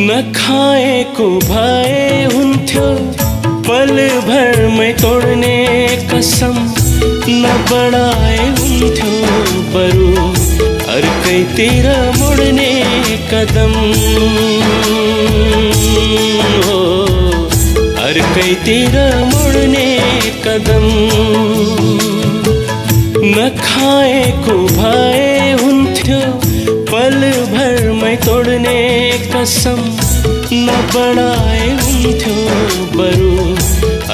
नखाएको भए हुन्थ्यो पल भरमै तोड्ने कसम, नबढाए हुन्थ्यो बरु अर्कैतिर मुड्ने कदम। हो अर्कैतिर मुड्ने कदम। नखाएको भए हुन्थ्यो पल भरमै तोड्ने कसम, नबढाए हुन्थ्यो बरु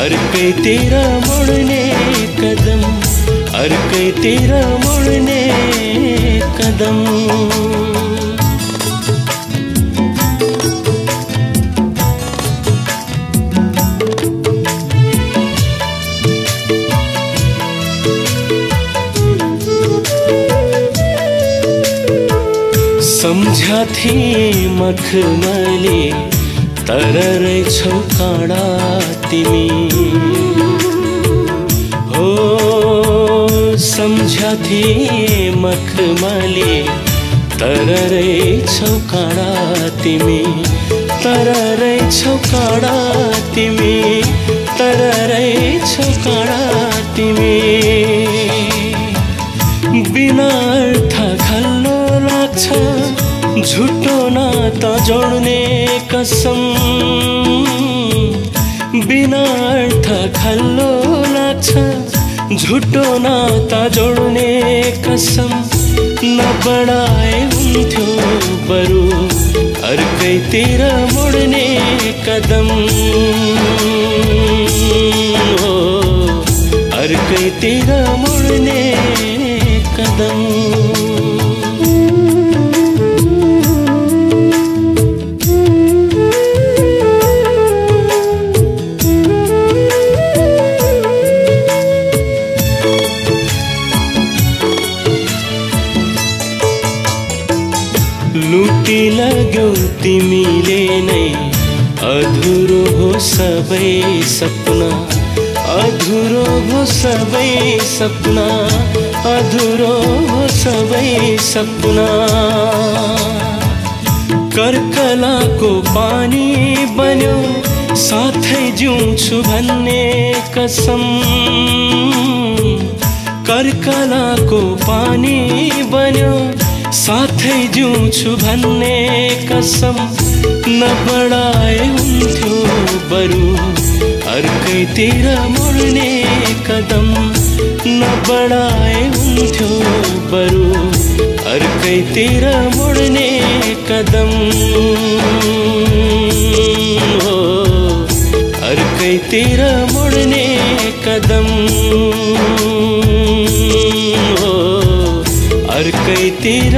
अर्कैतिर मुड्ने कदम, अर्कैतिर मुड्ने कदम। सम्झा थिए मखमली तर रहेछौ काँडा तिमी। हो सम्झा थिए मखमली तर रहेछौ काँडा तिमी, तर रहेछौ काँडा तिमी, तर रहेछौ काँडा तिमी। बिना अर्थ खल्लो लाग्छ झुटो नाता जोड्ने कसम, बिना अर्थ खल्लो लाग्छ झुटो नाता जोड्ने कसम। नबढाए हुन्थ्यो बरु अर्कैतिर मुड्ने कदम। हो अर्कैतिर मुड्ने कदम। लुटी लाग्यौ तिमीले नै अधुरो हो सबै सपना, अधुरो हो सबै सपना, अधुरो हो सबै सपना। कर्कलाको पानी बन्यो साथै जिउँछु भन्ने कसम। कर्कलाको पानी बन्यो साथै जिउँछु भन्ने कसम। नबढाए हुन्थ्यो बरु अर्कैतिर मुड्ने कदम, नबढाए हुन्थ्यो बरु अर्कैतिर मुड्ने कदम। हो अर्कैतिर मुड्ने कदम। हो अर्कैतिर